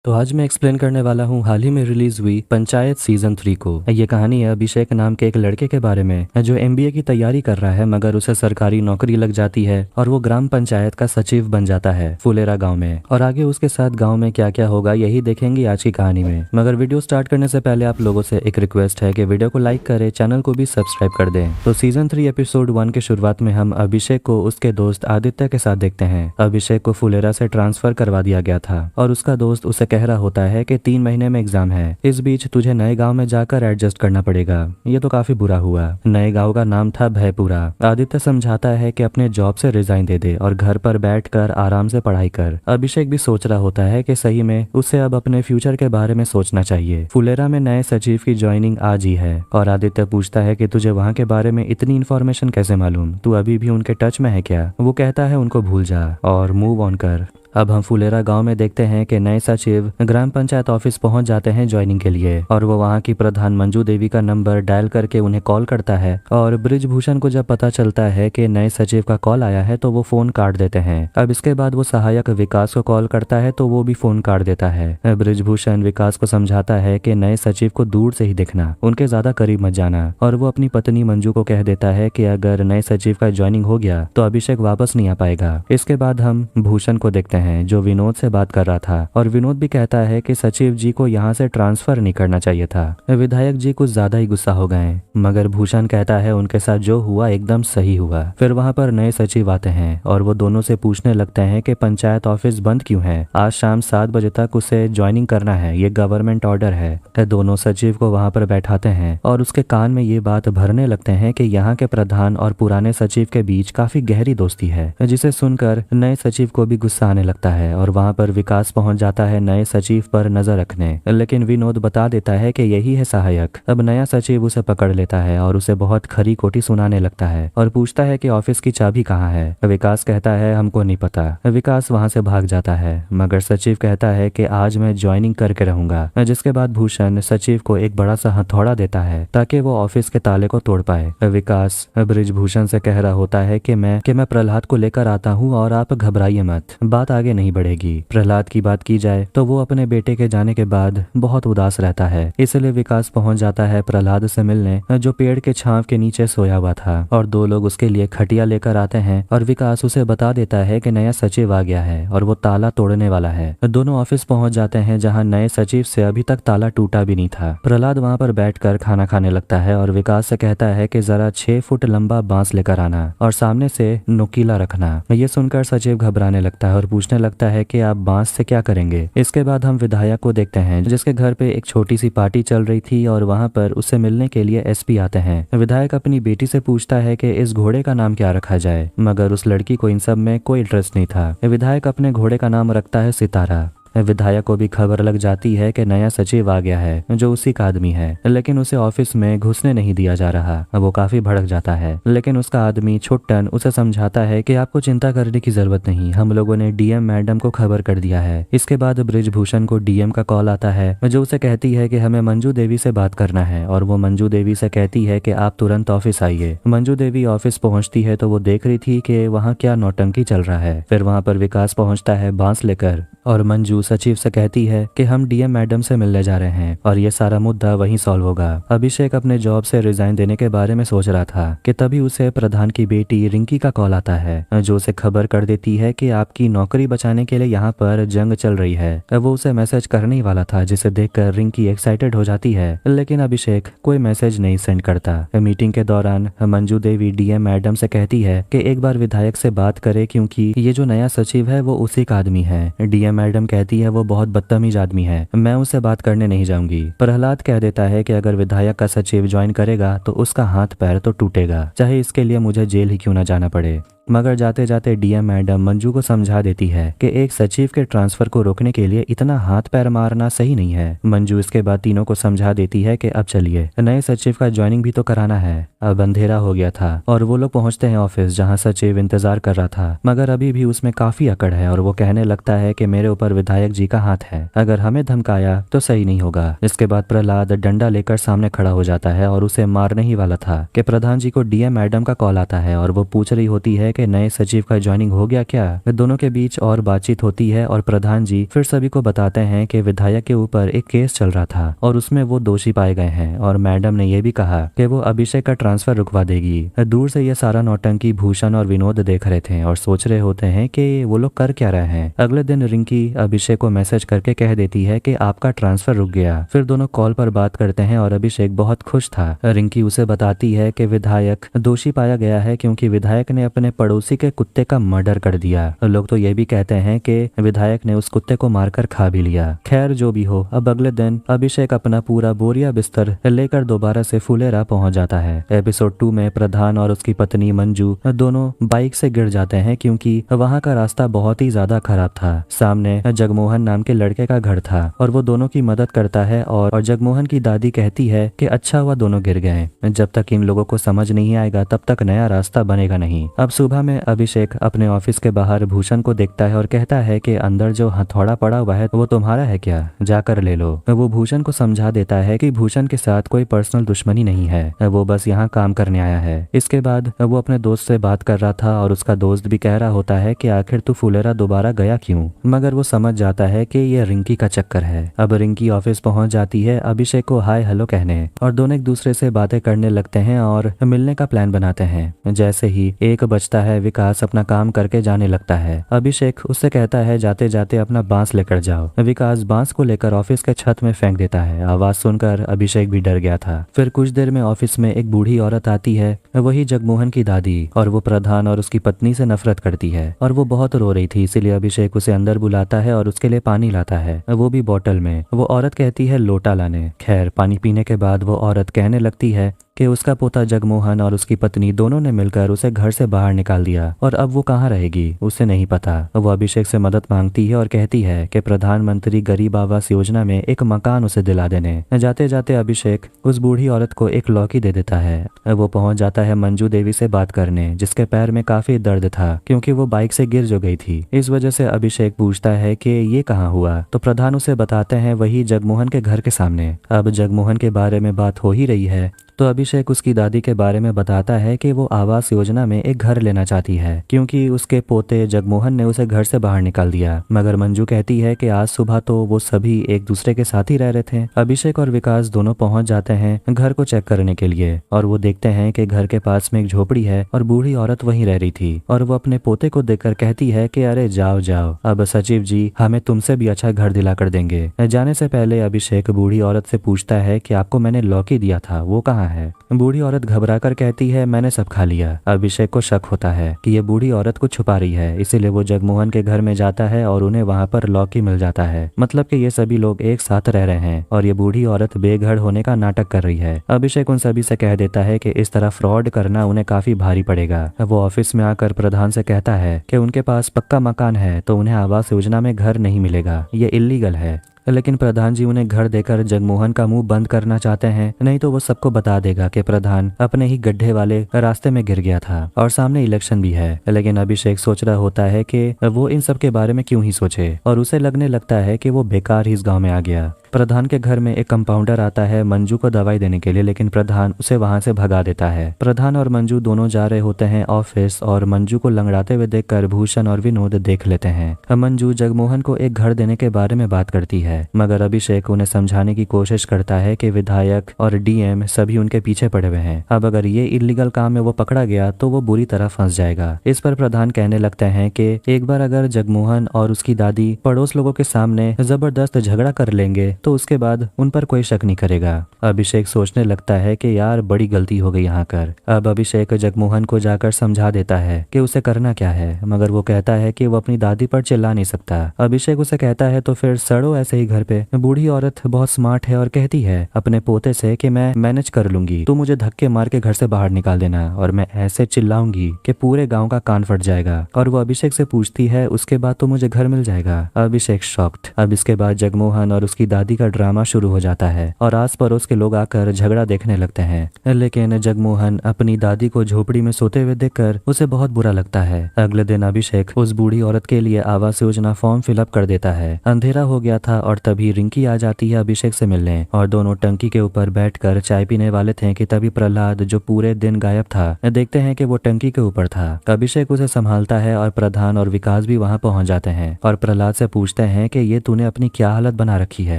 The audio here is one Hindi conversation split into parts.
तो आज मैं एक्सप्लेन करने वाला हूँ हाल ही में रिलीज हुई पंचायत सीजन 3 को। ये कहानी है अभिषेक नाम के एक लड़के के बारे में जो एमबीए की तैयारी कर रहा है, मगर उसे सरकारी नौकरी लग जाती है और वो ग्राम पंचायत का सचिव बन जाता है फुलेरा गांव में। और आगे उसके साथ गांव में क्या क्या होगा यही देखेंगे आज की कहानी में। मगर वीडियो स्टार्ट करने से पहले आप लोगों से एक रिक्वेस्ट है कि वीडियो को लाइक करें, चैनल को भी सब्सक्राइब कर दें। तो सीजन 3 एपिसोड 1 के शुरुआत में हम अभिषेक को उसके दोस्त आदित्य के साथ देखते हैं। अभिषेक को फुलेरा से ट्रांसफर करवा दिया गया था और उसका दोस्त उसे कह रहा होता है कि 3 महीने में एग्जाम है, इस बीच तुझे नए गांव में जाकर एडजस्ट करना पड़ेगा। ये तो काफी बुरा हुआ। नए गांव का नाम था भयपुरा। आदित्य समझाता है कि अपने जॉब से रिजाइन दे दे और घर पर बैठकर आराम से पढ़ाई कर। अभिषेक भी सोच रहा होता है कि सही में उसे अब अपने फ्यूचर के बारे में सोचना चाहिए। फुलेरा में नए सचिव की ज्वाइनिंग आज ही है और आदित्य पूछता है कि तुझे वहाँ के बारे में इतनी इन्फॉर्मेशन कैसे मालूम, तू अभी भी उनके टच में है क्या? वो कहता है उनको भूल जा और मूव ऑन कर। अब हम फुलेरा गांव में देखते हैं कि नए सचिव ग्राम पंचायत ऑफिस पहुंच जाते हैं ज्वाइनिंग के लिए और वो वहां की प्रधान मंजू देवी का नंबर डायल करके उन्हें कॉल करता है। और ब्रिजभूषण को जब पता चलता है कि नए सचिव का कॉल आया है तो वो फोन काट देते हैं। अब इसके बाद वो सहायक विकास को कॉल करता है तो वो भी फोन काट देता है। ब्रिजभूषण विकास को समझाता है कि नए सचिव को दूर से ही देखना, उनके ज्यादा करीब मत जाना। और वो अपनी पत्नी मंजू को कह देता है कि अगर नए सचिव का ज्वाइनिंग हो गया तो अभिषेक वापस नहीं आ पाएगा। इसके बाद हम भूषण को देखते हैं जो विनोद से बात कर रहा था और विनोद भी कहता है कि सचिव जी को यहाँ से ट्रांसफर नहीं करना चाहिए था। विधायक जी कुछ ज्यादा ही गुस्सा हो गए, मगर भूषण कहता है उनके साथ जो हुआ एकदम सही हुआ। फिर वहाँ पर नए सचिव आते हैं और वो दोनों से पूछने लगते हैं कि पंचायत ऑफिस बंद क्यों है। आज शाम 7 बजे तक उसे ज्वाइनिंग करना है, ये गवर्नमेंट ऑर्डर है। दोनों सचिव को वहाँ पर बैठाते हैं और उसके कान में ये बात भरने लगते हैं कि यहाँ के प्रधान और पुराने सचिव के बीच काफी गहरी दोस्ती है, जिसे सुनकर नए सचिव को भी गुस्सा आने लगता है। और वहां पर विकास पहुंच जाता है नए सचिव पर नजर रखने, लेकिन विनोद बता देता है कि यही है सहायक। अब नया सचिव उसे पकड़ लेता है और उसे बहुत खरी खोटी सुनाने लगता है और पूछता है कि ऑफिस की चाबी कहाँ है। विकास कहता है हमको नहीं पता। विकास वहां से भाग जाता है, मगर सचिव कहता है कि आज मैं ज्वाइनिंग करके रहूंगा। जिसके बाद भूषण सचिव को एक बड़ा सा हथौड़ा देता है ताकि वो ऑफिस के ताले को तोड़ पाए। विकास ब्रिजभूषण से कह रहा होता है कि मैं प्रहलाद को लेकर आता हूँ और आप घबराइए मत, बात आगे नहीं बढ़ेगी। प्रहलाद की बात की जाए तो वो अपने बेटे के जाने के बाद बहुत उदास रहता है, इसलिए विकास पहुंच जाता है प्रहलाद से मिलने, जो पेड़ के छांव के नीचे सोया हुआ था। और 2 लोग उसके लिए खटिया लेकर आते हैं और विकास उसे बता देता है कि नया सचिव आ गया है और वो ताला तोड़ने वाला है। दोनों ऑफिस पहुंच जाते हैं जहां नए सचिव से अभी तक ताला टूटा भी नहीं था। प्रहलाद वहां पर बैठकर खाना खाने लगता है और विकास से कहता है कि जरा 6 फुट लंबा बांस लेकर आना और सामने से नुकीला रखना। ये सुनकर सचिव घबराने लगता है और पूछने लगता है कि आप बांस से क्या करेंगे। इसके बाद हम विधायक को देखते हैं जिसके घर पे एक छोटी सी पार्टी चल रही थी और वहां पर उससे मिलने के लिए एसपी आते हैं। विधायक अपनी बेटी से पूछता है कि इस घोड़े का नाम क्या रखा जाए, मगर उस लड़की को इन सब में कोई इंटरेस्ट नहीं था। विधायक अपने घोड़े का नाम रखता है सितारा। विधायक को भी खबर लग जाती है कि नया सचिव आ गया है जो उसी का आदमी है, लेकिन उसे ऑफिस में घुसने नहीं दिया जा रहा। वो काफी भड़क जाता है, लेकिन उसका आदमी छुट्टन उसे समझाता है कि आपको चिंता करने की जरूरत नहीं, हम लोगों ने डीएम मैडम को खबर कर दिया है। इसके बाद ब्रिजभूषण को डीएम का कॉल आता है जो उसे कहती है कि हमें मंजू देवी से बात करना है और वो मंजू देवी से कहती है कि आप तुरंत ऑफिस आइए। मंजू देवी ऑफिस पहुंचती है तो वो देख रही थी कि वहाँ क्या नौटंकी चल रहा है। फिर वहाँ पर विकास पहुंचता है बांस लेकर और मंजू सचिव से कहती है कि हम डीएम मैडम से मिलने जा रहे हैं और ये सारा मुद्दा वहीं सॉल्व होगा। अभिषेक अपने जॉब से रिजाइन देने के बारे में सोच रहा था कि तभी उसे प्रधान की बेटी रिंकी का कॉल आता है जो उसे खबर कर देती है कि आपकी नौकरी बचाने के लिए यहाँ पर जंग चल रही है। वो उसे मैसेज करने ही वाला था, जिसे देखकर रिंकी एक्साइटेड हो जाती है, लेकिन अभिषेक कोई मैसेज नहीं सेंड करता। मीटिंग के दौरान मंजू देवी डीएम मैडम से कहती है कि एक बार विधायक से बात करे क्योंकि ये जो नया सचिव है वो उसी का आदमी है। डीएम मैडम कहती है वो बहुत बदतमीज आदमी है, मैं उससे बात करने नहीं जाऊंगी। प्रहलाद कह देता है कि अगर विधायक का सचिव ज्वाइन करेगा तो उसका हाथ पैर तो टूटेगा, चाहे इसके लिए मुझे जेल ही क्यों ना जाना पड़े। मगर जाते जाते डीएम मैडम मंजू को समझा देती है कि एक सचिव के ट्रांसफर को रोकने के लिए इतना हाथ पैर मारना सही नहीं है। मंजू इसके बाद तीनों को समझा देती है कि अब चलिए, नए सचिव का ज्वाइनिंग भी तो कराना है। अब अंधेरा हो गया था और वो लोग पहुंचते हैं ऑफिस जहां सचिव इंतजार कर रहा था, मगर अभी भी उसमें काफी अकड़ है और वो कहने लगता है कि मेरे ऊपर विधायक जी का हाथ है, अगर हमें धमकाया तो सही नहीं होगा। इसके बाद प्रहलाद डंडा लेकर सामने खड़ा हो जाता है और उसे मारने ही वाला था कि प्रधान जी को डीएम मैडम का कॉल आता है और वो पूछ रही होती है कि नए सचिव का ज्वाइनिंग हो गया क्या। दोनों के बीच और बातचीत होती है और प्रधान जी फिर सभी को बताते हैं कि विधायक के ऊपर एक केस चल रहा था और उसमें वो दोषी पाए गए हैं और मैडम ने यह भी कहा कि वो अभिषेक का ट्रांसफर रुकवा देगी। दूर से ये सारा नौटंकी भूषण और विनोद देख रहे थे और सोच रहे होते हैं कि वो लोग कर क्या रहे हैं। अगले दिन रिंकी अभिषेक को मैसेज करके कह देती है कि आपका ट्रांसफर रुक गया। फिर दोनों कॉल पर बात करते हैं और अभिषेक बहुत खुश था। रिंकी उसे बताती है कि विधायक दोषी पाया गया है क्योंकि विधायक ने अपने पड़ोसी के कुत्ते का मर्डर कर दिया। लोग तो ये भी कहते हैं कि विधायक ने उस कुत्ते को मारकर खा भी लिया। खैर जो भी हो, अब अगले दिन अभिषेक अपना पूरा बोरिया बिस्तर लेकर दोबारा से फुलेरा पहुंच जाता है। एपिसोड 2 में प्रधान और उसकी पत्नी मंजू दोनों बाइक से गिर जाते हैं क्योंकि वहां का रास्ता बहुत ही ज्यादा खराब था। सामने जगमोहन नाम के लड़के का घर था और वो दोनों की मदद करता है और जगमोहन की दादी कहती है कि अच्छा हुआ दोनों गिर गए, जब तक इन लोगों को समझ नहीं आएगा तब तक नया रास्ता बनेगा नहीं। अब सुबह में अभिषेक अपने ऑफिस के बाहर भूषण को देखता है और कहता है कि अंदर जो हथौड़ा पड़ा हुआ है वो तुम्हारा है क्या, जाकर ले लो। वो भूषण को समझा देता है कि भूषण के साथ कोई पर्सनल दुश्मनी नहीं है, वो बस यहाँ काम करने आया है। इसके बाद वो अपने दोस्त से बात कर रहा था और उसका दोस्त भी कह रहा होता है कि आखिर तू फुलेरा दोबारा गया क्यों, मगर वो समझ जाता है कि ये रिंकी का चक्कर है। अब रिंकी ऑफिस पहुंच जाती है अभिषेक को हाय हेलो कहने और दोनों एक दूसरे से बातें करने लगते हैं और मिलने का प्लान बनाते हैं। जैसे ही 1 बजता है विकास अपना काम करके जाने लगता है। अभिषेक उससे कहता है जाते जाते अपना बांस लेकर जाओ। विकास बांस को लेकर ऑफिस के छत में फेंक देता है। आवाज सुनकर अभिषेक भी डर गया था। फिर कुछ देर में ऑफिस में एक बूढ़ी औरत आती है, वही जगमोहन की दादी, और वो प्रधान और उसकी पत्नी से नफरत करती है और वो बहुत रो रही थी, इसीलिए अभिषेक उसे अंदर बुलाता है और उसके लिए पानी लाता है, वो भी बोतल में। वो औरत कहती है लोटा लाने। खैर पानी पीने के बाद वो औरत कहने लगती है कि उसका पोता जगमोहन और उसकी पत्नी दोनों ने मिलकर उसे घर से बाहर निकाल दिया और अब वो कहाँ रहेगी उसे नहीं पता। वो अभिषेक से मदद मांगती है और कहती है कि प्रधानमंत्री गरीब आवास योजना में एक मकान उसे दिला देने। जाते जाते अभिषेक उस बूढ़ी औरत को एक लौकी दे देता है। वो पहुंच जाता है मंजू देवी से बात करने, जिसके पैर में काफी दर्द था क्योंकि वो बाइक से गिर जो गई थी। इस वजह से अभिषेक पूछता है कि ये कहाँ हुआ, तो प्रधान उसे बताते हैं वही जगमोहन के घर के सामने। अब जगमोहन के बारे में बात हो ही रही है तो अभिषेक उसकी दादी के बारे में बताता है कि वो आवास योजना में एक घर लेना चाहती है क्योंकि उसके पोते जगमोहन ने उसे घर से बाहर निकाल दिया। मगर मंजू कहती है कि आज सुबह तो वो सभी एक दूसरे के साथ ही रह रहे थे। अभिषेक और विकास दोनों पहुंच जाते हैं घर को चेक करने के लिए और वो देखते हैं कि घर के पास में एक झोपड़ी है और बूढ़ी औरत वहीं रह रही थी और वो अपने पोते को देखकर कहती है कि अरे जाओ जाओ, अब सचिव जी हमें तुमसे भी अच्छा घर दिला कर देंगे। जाने से पहले अभिषेक बूढ़ी औरत से पूछता है कि आपको मैंने लौकी दिया था वो कहाँ है। बूढ़ी औरत घबराकर कहती है मैंने सब खा लिया। अभिषेक को शक होता है कि ये बूढ़ी औरत को छुपा रही है, इसीलिए वो जगमोहन के घर में जाता है और उन्हें वहाँ पर लौकी मिल जाता है। मतलब कि ये सभी लोग एक साथ रह रहे हैं और ये बूढ़ी औरत बेघर होने का नाटक कर रही है। अभिषेक उन सभी से कह देता है कि इस तरह फ्रॉड करना उन्हें काफी भारी पड़ेगा। वो ऑफिस में आकर प्रधान से कहता है कि उनके पास पक्का मकान है तो उन्हें आवास योजना में घर नहीं मिलेगा, ये इल्लीगल है। लेकिन प्रधान जी उन्हें घर देकर जगमोहन का मुंह बंद करना चाहते हैं, नहीं तो वो सबको बता देगा कि प्रधान अपने ही गड्ढे वाले रास्ते में गिर गया था और सामने इलेक्शन भी है। लेकिन अभिषेक सोच रहा होता है कि वो इन सब के बारे में क्यों ही सोचे और उसे लगने लगता है कि वो बेकार ही इस गाँव में आ गया। प्रधान के घर में एक कंपाउंडर आता है मंजू को दवाई देने के लिए, लेकिन प्रधान उसे वहां से भगा देता है। प्रधान और मंजू दोनों जा रहे होते हैं ऑफिस और मंजू को लंगड़ाते हुए देखकर भूषण और विनोद देख लेते हैं। मंजू जगमोहन को एक घर देने के बारे में बात करती है, मगर अभिषेक उन्हें समझाने की कोशिश करता है कि विधायक और डीएम सभी उनके पीछे पड़े हुए हैं। अब अगर ये इलीगल काम में वो पकड़ा गया तो वो बुरी तरह फंस जाएगा। इस पर प्रधान कहने लगते हैं कि एक बार अगर जगमोहन और उसकी दादी पड़ोस लोगों के सामने जबरदस्त झगड़ा कर लेंगे तो उसके बाद उन पर कोई शक नहीं करेगा। अभिषेक सोचने लगता है कि यार बड़ी गलती हो गई यहाँ कर। अब अभिषेक जगमोहन को जाकर समझा देता है कि उसे करना क्या है, मगर वो कहता है कि वो अपनी दादी पर चिल्ला नहीं सकता। अभिषेक उसे कहता है तो फिर सड़ो ऐसे ही घर पे। बूढ़ी औरत बहुत स्मार्ट है और कहती है अपने पोते से कि मैं मैनेज कर लूंगी, तू मुझे धक्के मार के घर से बाहर निकाल देना और मैं ऐसे चिल्लाऊंगी कि पूरे गाँव का कान फट जाएगा। और वो अभिषेक से पूछती है उसके बाद तो मुझे घर मिल जाएगा। अभिषेक शॉक्ड। अब इसके बाद जगमोहन और उसकी दादी दादी का ड्रामा शुरू हो जाता है और आस पड़ोस के लोग आकर झगड़ा देखने लगते हैं। लेकिन जगमोहन अपनी दादी को झोपड़ी में सोते हुए देखकर उसे बहुत बुरा लगता है। अगले दिन अभिषेक उस बूढ़ी औरत के लिए आवास योजना फॉर्म फिलअप कर देता है। अंधेरा हो गया था और तभी रिंकी आ जाती है अभिषेक से मिलने और दोनों टंकी के ऊपर बैठकर चाय पीने वाले थे कि तभी प्रहलाद, जो पूरे दिन गायब था, देखते हैं कि वो टंकी के ऊपर था। अभिषेक उसे संभालता है और प्रधान और विकास भी वहां पहुंच जाते हैं और प्रहलाद से पूछते हैं कि ये तूने अपनी क्या हालत बना रखी है।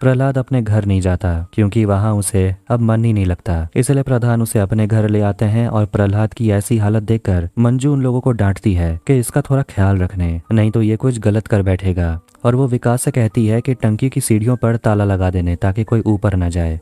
प्रहलाद अपने घर नहीं जाता क्योंकि वहां उसे अब मन ही नहीं लगता, इसलिए प्रधान उसे अपने घर ले आते हैं और प्रहलाद की ऐसी हालत देखकर मंजू उन लोगों को डांटती है कि इसका थोड़ा ख्याल रखने, नहीं तो ये कुछ गलत कर बैठेगा। और वो विकास से कहती है कि टंकी की सीढ़ियों पर ताला लगा देने ताकि कोई ऊपर न जाए।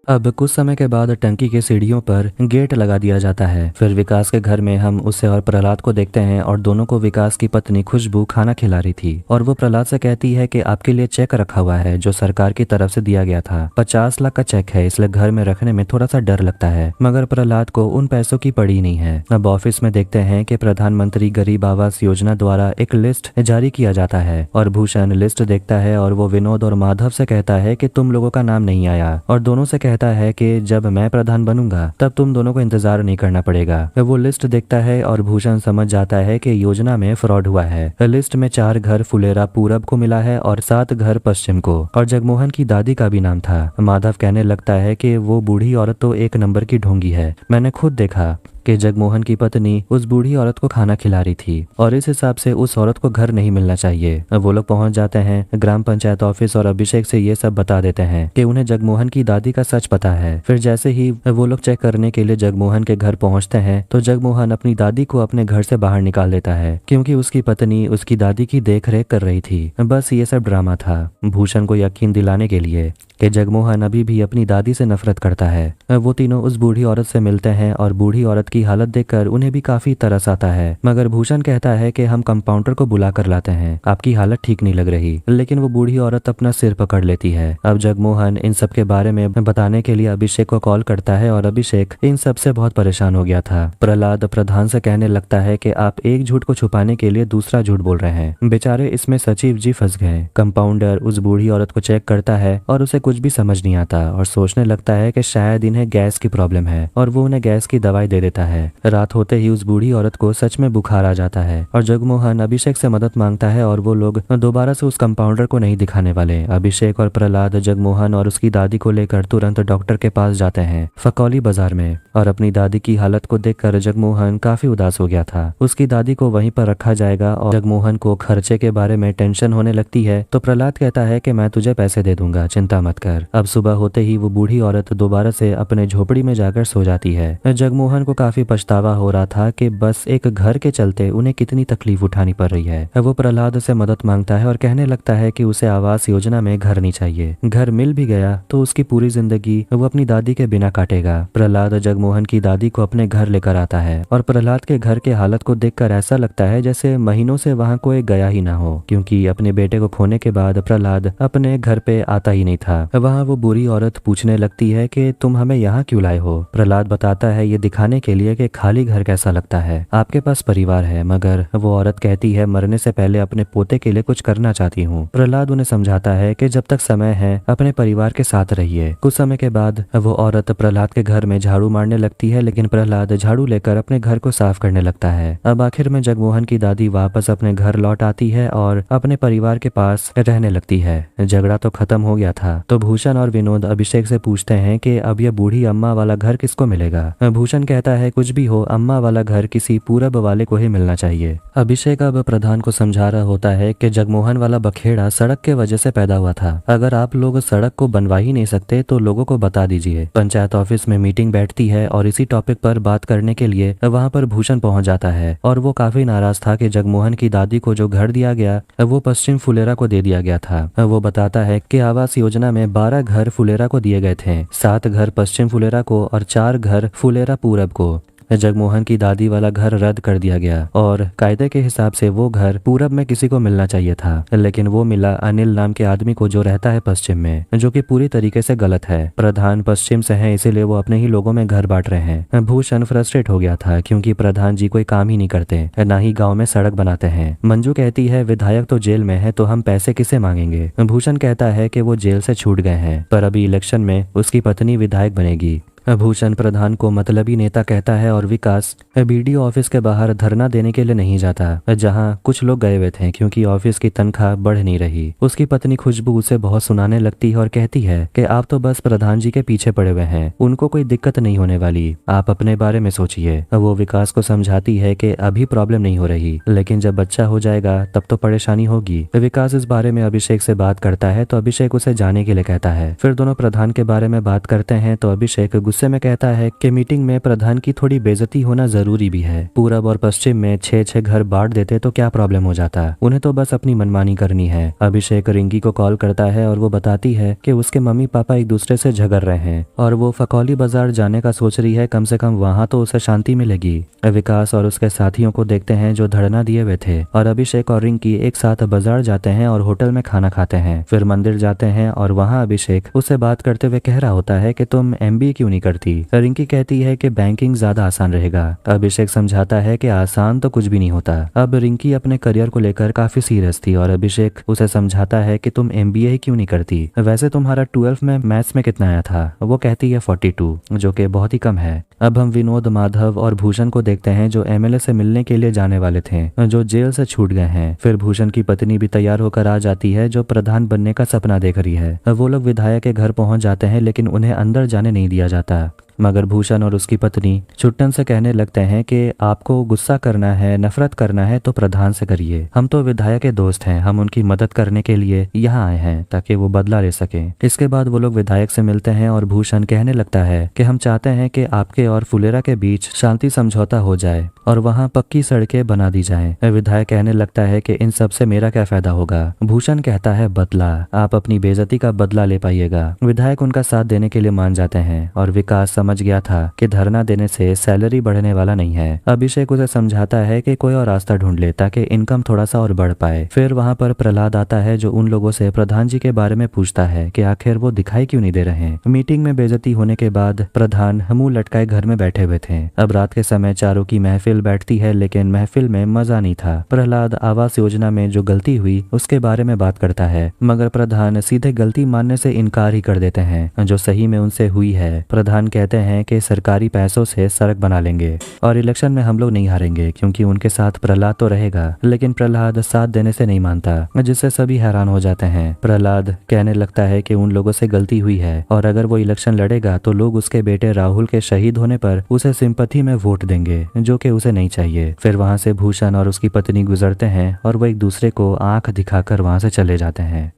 अब कुछ समय के बाद टंकी की सीढ़ियों पर गेट लगा दिया जाता है। फिर विकास के घर में हम उसे और प्रहलाद को देखते हैं और दोनों को विकास की पत्नी खुशबू खाना खिला रही थी और वो प्रहलाद से कहती है कि आपके लिए चेक रखा हुआ है जो सरकार की तरफ से दिया गया था। 50 लाख का चेक है, इसलिए घर में रखने में थोड़ा सा डर लगता है, मगर प्रहलाद को उन पैसों की पड़ी नहीं है। अब ऑफिस में देखते हैं कि प्रधानमंत्री गरीब आवास योजना द्वारा एक लिस्ट जारी किया जाता है और भूषण लिस्ट देखता है और वो विनोद और माधव से कहता है कि तुम लोगों का नाम नहीं आया और दोनों से कहता है कि जब मैं प्रधान बनूंगा तब तुम दोनों को इंतजार नहीं करना पड़ेगा। वो लिस्ट देखता है और भूषण समझ जाता है कि योजना में फ्रॉड हुआ है। लिस्ट में 4 घर फुलेरा पूरब को मिला है और 7 घर पश्चिम को, और जगमोहन की दादी का भी नाम था। माधव कहने लगता है कि वो बूढ़ी औरत तो 1 नंबर की ढोंगी है, मैंने खुद देखा कि जगमोहन की पत्नी उस बूढ़ी औरत को खाना खिला रही थी और इस हिसाब से उस औरत को घर नहीं मिलना चाहिए। वो लोग पहुंच जाते हैं ग्राम पंचायत ऑफिस और अभिषेक से ये सब बता देते हैं कि उन्हें जगमोहन की दादी का सच पता है। फिर जैसे ही वो लोग चेक करने के लिए जगमोहन के घर पहुंचते हैं तो जगमोहन अपनी दादी को अपने घर से बाहर निकाल देता है क्योंकि उसकी पत्नी उसकी दादी की देख रेख कर रही थी। बस ये सब ड्रामा था भूषण को यकीन दिलाने के लिए कि जगमोहन अभी भी अपनी दादी से नफरत करता है। वो तीनों उस बूढ़ी औरत से मिलते हैं और बूढ़ी औरत की हालत देखकर उन्हें भी काफी तरस आता है, मगर भूषण कहता है कि हम कंपाउंडर को बुला कर लाते हैं, आपकी हालत ठीक नहीं लग रही। लेकिन वो बूढ़ी औरत अपना सिर पकड़ लेती है। अब जगमोहन इन सब के बारे में बताने के लिए अभिषेक को कॉल करता है और अभिषेक इन सब से बहुत परेशान हो गया था। प्रहलाद प्रधान से कहने लगता है कि आप एक झूठ को छुपाने के लिए दूसरा झूठ बोल रहे हैं। बेचारे इसमें सचिव जी फंस गए। कंपाउंडर उस बूढ़ी औरत को चेक करता है और उसे कुछ भी समझ नहीं आता और सोचने लगता है कि शायद इन्हें गैस की प्रॉब्लम है और वो उन्हें गैस की दवाई दे देता है। रात होते ही उस बूढ़ी औरत को सच में बुखार आ जाता है और जगमोहन अभिषेक से मदद मांगता है और वो लोग दोबारा से उस कंपाउंडर को नहीं दिखाने वाले। अभिषेक और प्रहलाद जगमोहन और उसकी दादी को लेकर तुरंत डॉक्टर के पास जाते हैं फकौली बाजार में, और अपनी दादी की हालत को देखकर जगमोहन काफी उदास हो गया था। उसकी दादी को वहीं पर रखा जाएगा और जगमोहन को खर्चे के बारे में टेंशन होने लगती है तो प्रहलाद कहता है कि मैं तुझे पैसे दे दूंगा, चिंता मत कर। अब सुबह होते ही वो बूढ़ी औरत दोबारा से अपने झोपड़ी में जाकर सो जाती है। जगमोहन को काफी पछतावा हो रहा था कि बस एक घर के चलते उन्हें कितनी तकलीफ उठानी पड़ रही है। वो प्रहलाद से मदद मांगता है और कहने लगता है कि उसे आवास योजना में घर नहीं चाहिए, घर मिल भी गया तो उसकी पूरी जिंदगी वो अपनी दादी के बिना काटेगा। प्रहलाद जगमोहन की दादी को अपने घर लेकर आता है और प्रहलाद के घर के हालत को देखकर ऐसा लगता है जैसे महीनों से वहाँ कोई गया ही ना हो, क्योंकि अपने बेटे को खोने के बाद प्रहलाद अपने घर पे आता ही नहीं था। वहाँ वो बुरी औरत पूछने लगती है कि तुम हमें यहाँ क्यों लाए हो। प्रहलाद बताता है ये दिखाने के लिए कि खाली घर कैसा लगता है, आपके पास परिवार है। मगर वो औरत कहती है मरने से पहले अपने पोते के लिए कुछ करना चाहती हूँ। प्रहलाद उन्हें समझाता है कि जब तक समय है अपने परिवार के साथ रहिए। कुछ समय के बाद वो औरत प्रहलाद के घर में झाड़ू मारने लगती है, लेकिन प्रहलाद झाड़ू लेकर अपने घर को साफ करने लगता है। अब आखिर में जगमोहन की दादी वापस अपने घर लौट आती है और अपने परिवार के पास रहने लगती है। झगड़ा तो खत्म हो गया था तो भूषण और विनोद अभिषेक से पूछते हैं कि अब यह बूढ़ी अम्मा वाला घर किसको मिलेगा। भूषण कहता है कुछ भी हो अम्मा वाला घर किसी पूरब वाले को ही मिलना चाहिए। अभिषेक अब प्रधान को समझा रहा होता है कि जगमोहन वाला बखेड़ा सड़क के वजह से पैदा हुआ था। अगर आप लोग सड़क को बनवा ही नहीं सकते तो लोगों को बता दीजिए। पंचायत ऑफिस में मीटिंग बैठती है और इसी टॉपिक पर बात करने के लिए वहाँ पर भूषण पहुंच जाता है और वो काफी नाराज था कि जगमोहन की दादी को जो घर दिया गया वो पश्चिम फुलेरा को दे दिया गया था। वो बताता है कि आवास योजना में 12 घर फुलेरा को दिए गए थे, 7 घर पश्चिम फुलेरा को और 4 घर फुलेरा पूरब को। जगमोहन की दादी वाला घर रद्द कर दिया गया और कायदे के हिसाब से वो घर पूरब में किसी को मिलना चाहिए था, लेकिन वो मिला अनिल नाम के आदमी को जो रहता है पश्चिम में, जो कि पूरी तरीके से गलत है। प्रधान पश्चिम से है, इसीलिए वो अपने ही लोगों में घर बांट रहे हैं। भूषण फ्रस्ट्रेट हो गया था क्योंकि प्रधान जी कोई काम ही नहीं करते, ना ही गाँव में सड़क बनाते हैं। मंजू कहती है विधायक तो जेल में है तो हम पैसे किसे मांगेंगे। भूषण कहता है कि वो जेल से छूट गए हैं, पर अभी इलेक्शन में उसकी पत्नी विधायक बनेगी। भूषण प्रधान को मतलबी नेता कहता है और विकास बीडीओ ऑफिस के बाहर धरना देने के लिए नहीं जाता, जहां कुछ लोग गए हुए थे क्योंकि ऑफिस की तनख्वाह बढ़ नहीं रही। उसकी पत्नी खुशबू उसे बहुत सुनाने लगती है और कहती है कि आप तो बस प्रधान जी के पीछे पड़े हुए हैं, उनको कोई दिक्कत नहीं होने वाली, आप अपने बारे में सोचिए। वो विकास को समझाती है कि अभी प्रॉब्लम नहीं हो रही, लेकिन जब बच्चा हो जाएगा तब तो परेशानी होगी। विकास इस बारे में अभिषेक से बात करता है तो अभिषेक उसे जाने के लिए कहता है। फिर दोनों प्रधान के बारे में बात करते हैं तो अभिषेक गुस्से में कहता है कि मीटिंग में प्रधान की थोड़ी बेइज्जती होना जरूरी भी है। पूरब और पश्चिम में 6-6 घर बांट देते तो क्या प्रॉब्लम हो जाता, उन्हें तो बस अपनी मनमानी करनी है। अभिषेक रिंकी को कॉल करता है और वो बताती है कि उसके मम्मी पापा एक दूसरे से झगड़ रहे हैं और वो फकौली बाजार जाने का सोच रही है, कम से कम वहाँ तो उसे शांति मिलेगी। विकास और उसके साथियों को देखते हैं जो धरना दिए हुए थे और अभिषेक और रिंकी एक साथ बाजार जाते हैं और होटल में खाना खाते हैं। फिर मंदिर जाते हैं और वहाँ अभिषेक उससे बात करते हुए कह रहा होता है कि तुम MBA क्यों नहीं करती। रिंकी कहती है कि बैंकिंग ज्यादा आसान रहेगा। अभिषेक समझाता है कि आसान तो कुछ भी नहीं होता। अब रिंकी अपने करियर को लेकर काफी सीरियस थी और अभिषेक उसे समझाता है कि तुम MBA ही क्यों नहीं करती, वैसे तुम्हारा 12th में मैथ्स में कितना आया था। वो कहती है 42, जो कि बहुत ही कम है। अब हम विनोद, माधव और भूषण को देखते हैं जो MLA से मिलने के लिए जाने वाले थे, जो जेल से छूट गए हैं। फिर भूषण की पत्नी भी तैयार होकर आ जाती है जो प्रधान बनने का सपना देख रही है। वो लोग विधायक के घर पहुंच जाते हैं लेकिन उन्हें अंदर जाने नहीं दिया जाता, मगर भूषण और उसकी पत्नी छुट्टन से कहने लगते हैं कि आपको गुस्सा करना है, नफरत करना है तो प्रधान से करिए, हम तो विधायक के दोस्त हैं, हम उनकी मदद करने के लिए यहाँ आए हैं ताकि वो बदला ले सकें। इसके बाद वो लोग विधायक से मिलते हैं और भूषण कहने लगता है कि हम चाहते हैं कि आपके और फुलेरा के बीच शांति समझौता हो जाए और वहाँ पक्की सड़कें बना दी जाएं। विधायक कहने लगता है कि इन सब से मेरा क्या फायदा होगा। भूषण कहता है बदला, आप अपनी बेइज्जती का बदला ले पाइएगा। विधायक उनका साथ देने के लिए मान जाते हैं और विकास समझ गया था कि धरना देने से सैलरी बढ़ने वाला नहीं है। अभिषेक उसे समझाता है कि कोई और रास्ता ढूंढ ले ताकि इनकम थोड़ा सा और बढ़ पाए। फिर वहाँ पर प्रहलाद आता है जो उन लोगों से प्रधान जी के बारे में पूछता है कि आखिर वो दिखाई क्यों नहीं दे रहे हैं। मीटिंग में बेइज्जती होने के बाद प्रधान मुंह लटकाए घर में बैठे हुए थे। अब रात के समय चारों की महफिल बैठती है लेकिन महफिल में मजा नहीं था। प्रहलाद आवास योजना में जो गलती हुई उसके बारे में बात करता है, मगर प्रधान सीधे गलती मानने से इनकार ही कर देते हैं जो सही में उनसे हुई है। प्रधान कहते हैं कि सरकारी पैसों से सड़क बना लेंगे और इलेक्शन में हम लोग नहीं हारेंगे क्योंकि उनके साथ प्रहलाद तो रहेगा, लेकिन प्रहलाद साथ देने से नहीं मानता, जिससे सभी हैरान हो जाते हैं। प्रहलाद कहने लगता है कि उन लोगों से गलती हुई है और अगर वो इलेक्शन लड़ेगा तो लोग उसके बेटे राहुल के शहीद होने पर उसे सिंपैथी में वोट देंगे, जो कि उसे नहीं चाहिए। फिर वहां से भूषण और उसकी पत्नी गुजरते हैं और वो एक दूसरे को आंख दिखाकर वहां से चले जाते हैं।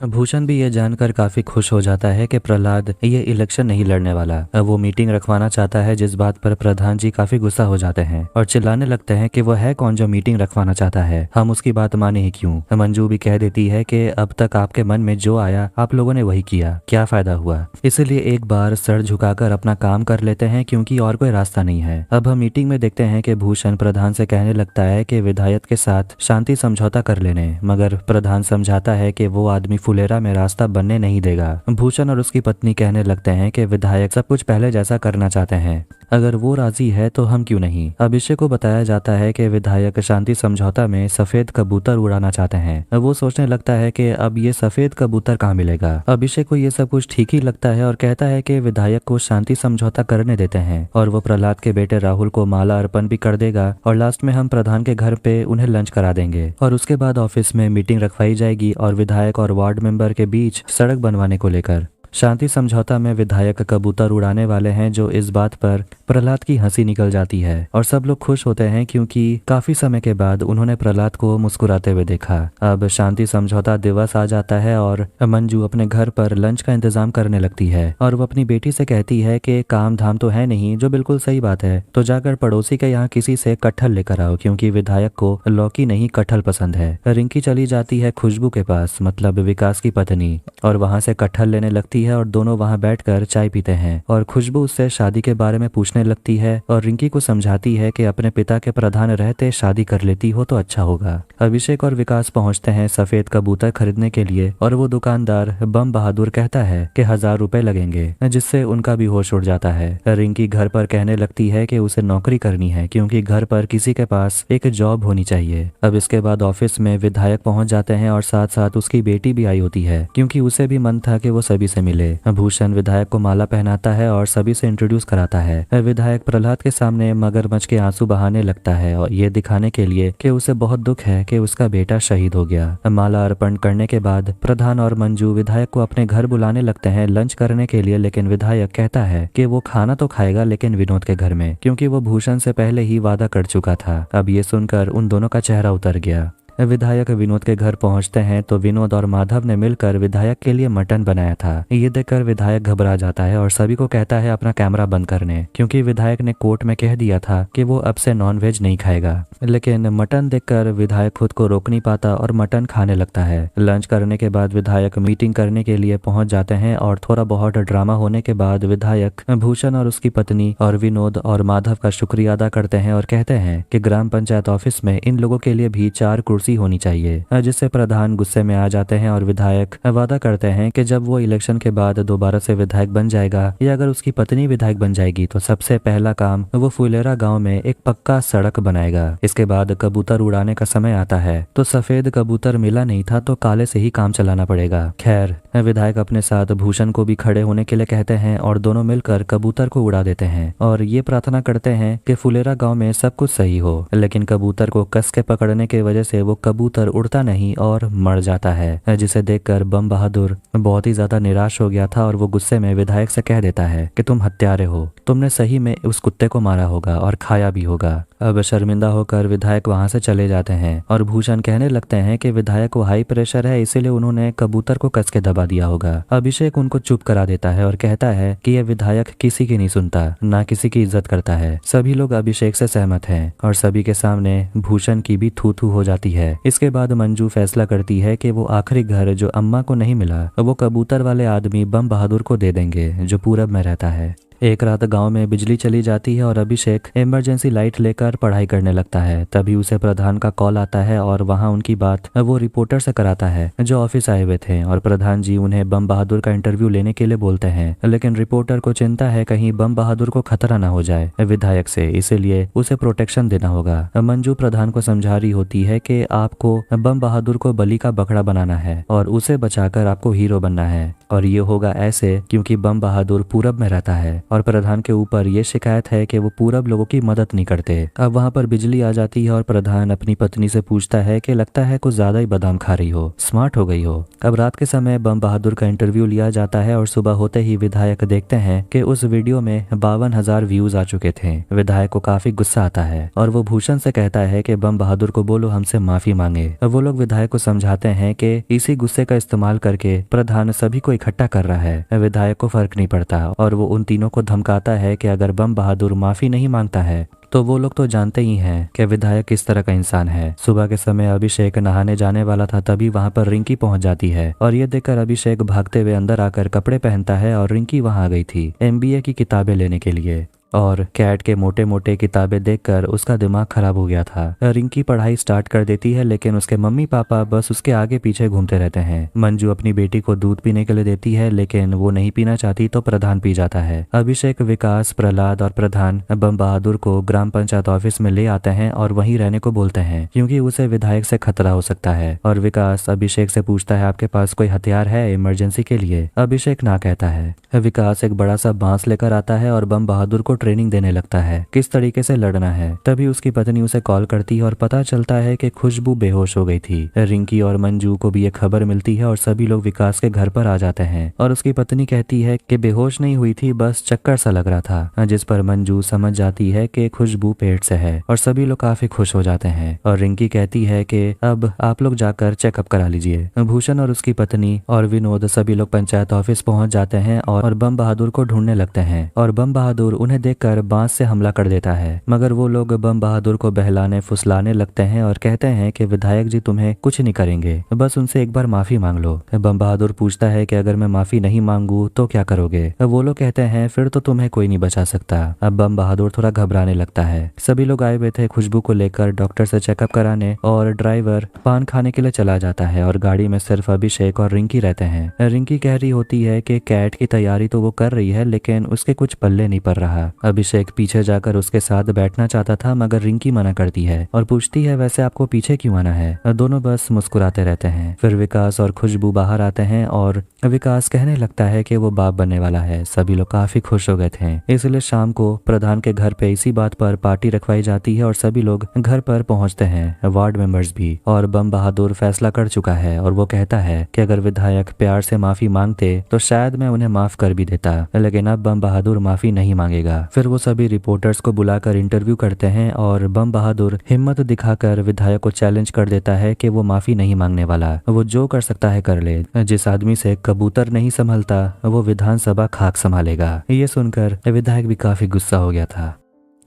भूषण भी ये जानकर काफी खुश हो जाता है कि प्रहलाद ये इलेक्शन नहीं लड़ने वाला। अब वो मीटिंग रखवाना चाहता है, जिस बात पर प्रधान जी काफी गुस्सा हो जाते हैं और चिल्लाने लगते हैं कि वो है कौन जो मीटिंग रखवाना चाहता है, हम उसकी बात माने ही क्यों। मंजू भी कह देती है कि अब तक आपके मन में जो आया आप लोगों ने वही किया, क्या फायदा हुआ, इसलिए एक बार सर झुकाकर अपना काम कर लेते हैं क्योंकि और कोई रास्ता नहीं है। अब हम मीटिंग में देखते हैं कि भूषण प्रधान से कहने लगता है कि विधायक के साथ शांति समझौता कर लेने, मगर प्रधान समझाता है कि वो आदमी फुलेरा में रास्ता बनने नहीं देगा। भूषण और उसकी पत्नी कहने लगते हैं कि विधायक सब कुछ पहले जैसा करना चाहते हैं, अगर वो राजी है तो हम क्यों नहीं। अभिषेक को बताया जाता है कि विधायक शांति समझौता में सफेद कबूतर उड़ाना चाहते हैं। वो सोचने लगता है कि अब ये सफेद कबूतर कहाँ मिलेगा। अभिषेक को ये सब कुछ ठीक ही लगता है और कहता है कि विधायक को शांति समझौता करने देते हैं और वो प्रहलाद के बेटे राहुल को माला अर्पण भी कर देगा और लास्ट में हम प्रधान के घर पे उन्हें लंच करा देंगे और उसके बाद ऑफिस में मीटिंग रखवाई जाएगी और विधायक और वार्ड मेंबर के बीच सड़क बनवाने को लेकर। शांति समझौता में विधायक कबूतर उड़ाने वाले हैं, जो इस बात पर प्रहलाद की हंसी निकल जाती है और सब लोग खुश होते हैं क्योंकि काफी समय के बाद उन्होंने प्रहलाद को मुस्कुराते हुए देखा। अब शांति समझौता दिवस आ जाता है और मंजू अपने घर पर लंच का इंतजाम करने लगती है और वो अपनी बेटी से कहती है कि काम धाम तो है नहीं, जो बिल्कुल सही बात है, तो जाकर पड़ोसी के यहाँ किसी से कटहल लेकर आओ क्योंकि विधायक को लौकी नहीं कटहल पसंद है। रिंकी चली जाती है खुशबू के पास, मतलब विकास की पत्नी, और वहां से कटहल लेने लगती है और दोनों वहाँ बैठकर चाय पीते हैं और खुशबू उससे शादी के बारे में पूछने लगती है और रिंकी को समझाती है कि अपने पिता के प्रधान रहते शादी कर लेती हो तो अच्छा होगा। अभिषेक और विकास पहुंचते हैं सफेद कबूतर खरीदने के लिए और वो दुकानदार बम बहादुर कहता है कि 1000 रुपए लगेंगे, जिससे उनका भी होश उड़ जाता है। रिंकी घर पर कहने लगती है कि उसे नौकरी करनी है क्योंकि घर पर किसी के पास एक जॉब होनी चाहिए। अब इसके बाद ऑफिस में विधायक पहुंच जाते हैं और साथ साथ उसकी बेटी भी आई होती है क्योंकि उसे भी मन था कि वो सभी से मिले। भूषण विधायक को माला पहनाता है और सभी से इंट्रोड्यूस कराता है। विधायक प्रहलाद के सामने मगरमच्छ के आंसू बहाने लगता है और ये दिखाने के लिए कि उसे बहुत दुख है कि उसका बेटा शहीद हो गया। माला अर्पण करने के बाद प्रधान और मंजू विधायक को अपने घर बुलाने लगते हैं लंच करने के लिए, लेकिन विधायक कहता है कि वो खाना तो खाएगा लेकिन विनोद के घर में, क्योंकि वो भूषण से पहले ही वादा कर चुका था। अब ये सुनकर उन दोनों का चेहरा उतर गया। विधायक विनोद के घर पहुंचते हैं तो विनोद और माधव ने मिलकर विधायक के लिए मटन बनाया था। ये देखकर विधायक घबरा जाता है और सभी को कहता है अपना कैमरा बंद करने, क्योंकि विधायक ने कोर्ट में कह दिया था कि वो अब से नॉनवेज नहीं खाएगा। लेकिन मटन देखकर विधायक खुद को रोक नहीं पाता और मटन खाने लगता है। लंच करने के बाद विधायक मीटिंग करने के लिए पहुंच जाते हैं और थोड़ा बहुत ड्रामा होने के बाद विधायक भूषण और उसकी पत्नी और विनोद और माधव का शुक्रिया अदा करते हैं और कहते हैं कि ग्राम पंचायत ऑफिस में इन लोगों के लिए भी 4 कुर्सी होनी चाहिए, जिससे प्रधान गुस्से में आ जाते हैं और विधायक वादा करते हैं कि जब वो इलेक्शन के बाद दोबारा से विधायक बन जाएगा या अगर उसकी पत्नी विधायक बन जाएगी तो सबसे पहला काम वो फुलेरा गांव में एक पक्का सड़क बनाएगा। इसके बाद कबूतर उड़ाने का समय आता है तो सफेद कबूतर मिला नहीं था तो काले से ही काम चलाना पड़ेगा। खैर, विधायक अपने साथ भूषण को भी खड़े होने के लिए कहते हैं और दोनों मिलकर कबूतर को उड़ा देते हैं और ये प्रार्थना करते हैं कि फुलेरा गांव में सब कुछ सही हो। लेकिन कबूतर को कस के पकड़ने की वजह से वो कबूतर उड़ता नहीं और मर जाता है, जिसे देखकर बम बहादुर बहुत ही ज्यादा निराश हो गया था और वो गुस्से में विधायक से कह देता है कि तुम हत्यारे हो, तुमने सही में उस कुत्ते को मारा होगा और खाया भी होगा। अब शर्मिंदा होकर विधायक वहां से चले जाते हैं और भूषण कहने लगते हैं कि विधायक को हाई प्रेशर है इसीलिए उन्होंने कबूतर को कस के दबा दिया होगा। अभिषेक उनको चुप करा देता है और कहता है कि यह विधायक किसी की नहीं सुनता, ना किसी की इज्जत करता है। सभी लोग अभिषेक से सहमत हैं और सभी के सामने भूषण की भी थू थू हो जाती है। इसके बाद मंजू फैसला करती है कि वो आखिरी घर जो अम्मा को नहीं मिला वो कबूतर वाले आदमी बम बहादुर को दे देंगे जो पूरब में रहता है। एक रात गांव में बिजली चली जाती है और अभिषेक इमरजेंसी लाइट लेकर पढ़ाई करने लगता है। तभी उसे प्रधान का कॉल आता है और वहां उनकी बात वो रिपोर्टर से कराता है जो ऑफिस आए हुए थे और प्रधान जी उन्हें बम बहादुर का इंटरव्यू लेने के लिए बोलते हैं। लेकिन रिपोर्टर को चिंता है कहीं बम बहादुर को खतरा ना हो जाए विधायक से, इसीलिए उसे प्रोटेक्शन देना होगा। मंजू प्रधान को समझा रही होती है कि आपको बम बहादुर को बलि का बकरा बनाना है और उसे बचाकर आपको हीरो बनना है और ये होगा ऐसे क्योंकि बम बहादुर पूरब में रहता है और प्रधान के ऊपर ये शिकायत है कि वो पूरब लोगों की मदद नहीं करते। अब वहाँ पर बिजली आ जाती है और प्रधान अपनी पत्नी से पूछता है कि लगता है कुछ ज्यादा ही बादाम खा रही हो, स्मार्ट हो गई हो। अब रात के समय बम बहादुर का इंटरव्यू लिया जाता है और सुबह होते ही विधायक देखते हैं कि उस वीडियो में 52,000 व्यूज आ चुके थे। विधायक को काफी गुस्सा आता है और वो भूषण से कहता है कि बम बहादुर को बोलो हमसे माफी मांगे। वो लोग विधायक को समझाते हैं कि इसी गुस्से का इस्तेमाल करके प्रधान सभी को इकट्ठा कर रहा है। विधायक को फर्क नहीं पड़ता और वो उन तीनों को धमकाता है कि अगर बम बहादुर माफी नहीं मांगता है तो वो लोग तो जानते ही हैं कि विधायक किस तरह का इंसान है। सुबह के समय अभिषेक नहाने जाने वाला था तभी वहां पर रिंकी पहुंच जाती है और ये देखकर अभिषेक भागते हुए अंदर आकर कपड़े पहनता है और रिंकी वहां आ गई थी MBA की किताबें लेने के लिए और कैट के मोटे मोटे किताबें देखकर उसका दिमाग खराब हो गया था। रिंकी पढ़ाई स्टार्ट कर देती है लेकिन उसके मम्मी पापा बस उसके आगे पीछे घूमते रहते हैं। मंजू अपनी बेटी को दूध पीने के लिए देती है लेकिन वो नहीं पीना चाहती तो प्रधान पी जाता है। अभिषेक, विकास, प्रहलाद और प्रधान बम बहादुर को ग्राम पंचायत ऑफिस में ले आते हैं और वहीं रहने को बोलते हैं क्योंकि उसे विधायक से खतरा हो सकता है। और विकास अभिषेक से पूछता है आपके पास कोई हथियार है इमरजेंसी के लिए? अभिषेक ना कहता है। विकास एक बड़ा सा बांस लेकर आता है और बम बहादुर को ट्रेनिंग देने लगता है किस तरीके से लड़ना है। तभी उसकी पत्नी उसे कॉल करती है और पता चलता है कि खुशबू बेहोश हो गई थी। रिंकी और मंजू को भी ये खबर मिलती है और सभी लोग विकास के घर पर आ जाते हैं और उसकी पत्नी कहती है कि बेहोश नहीं हुई थी, बस चक्कर सा लग रहा था, जिस पर मंजू समझ जाती है कि खुशबू पेट से है और सभी लोग काफी खुश हो जाते हैं। और रिंकी कहती है कि अब आप लोग जाकर चेकअप करा लीजिए। भूषण और उसकी पत्नी और विनोद सभी लोग पंचायत ऑफिस पहुंच जाते हैं और बम बहादुर को ढूंढने लगते हैं और बम बहादुर उन्हें देखकर बांस से हमला कर देता है, मगर वो लोग बम बहादुर को बहलाने फुसलाने लगते हैं और कहते हैं कि विधायक जी तुम्हें कुछ नहीं करेंगे, बस उनसे एक बार माफी मांग लो। बम बहादुर पूछता है कि अगर मैं माफी नहीं मांगू तो क्या करोगे? वो लोग कहते हैं फिर तो तुम्हें कोई नहीं बचा सकता। अब बम बहादुर थोड़ा घबराने लगता है। सभी लोग आए हुए थे खुशबू को लेकर डॉक्टर से चेकअप कराने और ड्राइवर पान खाने के लिए चला जाता है और गाड़ी में सिर्फ अभिषेक और रिंकी रहते हैं। रिंकी कह रही होती है कि कैट की तैयारी तो वो कर रही है लेकिन उसके कुछ पल्ले नहीं पड़ रहा। अभिषेक पीछे जाकर उसके साथ बैठना चाहता था मगर रिंकी मना करती है और पूछती है वैसे आपको पीछे क्यों आना है? दोनों बस मुस्कुराते रहते हैं। फिर विकास और खुशबू बाहर आते हैं और विकास कहने लगता है कि वो बाप बनने वाला है। सभी लोग काफी खुश हो गए थे, इसलिए शाम को प्रधान के घर पे इसी बात पर पार्टी रखवाई जाती है और सभी लोग घर पर पहुंचते हैं, वार्ड मेंबर्स भी। और बम बहादुर फैसला कर चुका है और वो कहता है कि अगर विधायक प्यार से माफी मांगते तो शायद मैं उन्हें माफ कर भी देता, लेकिन अब बम बहादुर माफी नहीं मांगेगा। फिर वो सभी रिपोर्टर्स को बुलाकर इंटरव्यू करते हैं और बम बहादुर हिम्मत दिखाकर विधायक को चैलेंज कर देता है कि वो माफी नहीं मांगने वाला, वो जो कर सकता है कर ले। जिस आदमी से कबूतर नहीं संभलता वो विधानसभा खाक संभालेगा। ये सुनकर विधायक भी काफी गुस्सा हो गया था।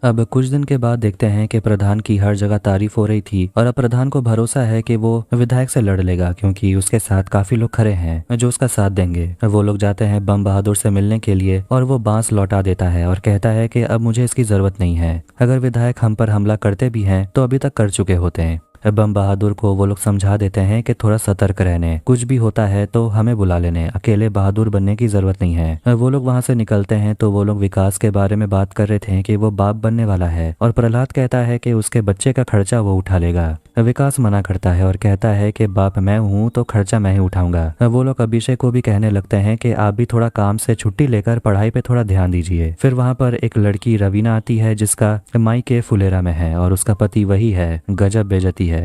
अब कुछ दिन के बाद देखते हैं कि प्रधान की हर जगह तारीफ हो रही थी और अब प्रधान को भरोसा है कि वो विधायक से लड़ लेगा क्योंकि उसके साथ काफी लोग खड़े हैं जो उसका साथ देंगे। वो लोग जाते हैं बम बहादुर से मिलने के लिए और वो बांस लौटा देता है और कहता है कि अब मुझे इसकी जरूरत नहीं है, अगर विधायक हम पर हमला करते भी हैं तो अभी तक कर चुके होते हैं। बम बहादुर को वो लोग समझा देते हैं कि थोड़ा सतर्क रहने, कुछ भी होता है तो हमें बुला लेने, अकेले बहादुर बनने की जरूरत नहीं है। वो लोग वहां से निकलते हैं तो वो लोग विकास के बारे में बात कर रहे थे कि वो बाप बनने वाला है और प्रहलाद कहता है कि उसके बच्चे का खर्चा वो उठा लेगा। विकास मना करता है और कहता है कि बाप मैं हूँ तो खर्चा मैं ही उठाऊंगा। वो लोग अभिषेक को भी कहने लगते हैं कि आप भी थोड़ा काम से छुट्टी लेकर पढ़ाई पे थोड़ा ध्यान दीजिए। फिर वहां पर एक लड़की रवीना आती है जिसका मायके फुलेरा में है और उसका पति वही है। गजब बेइज्जती है।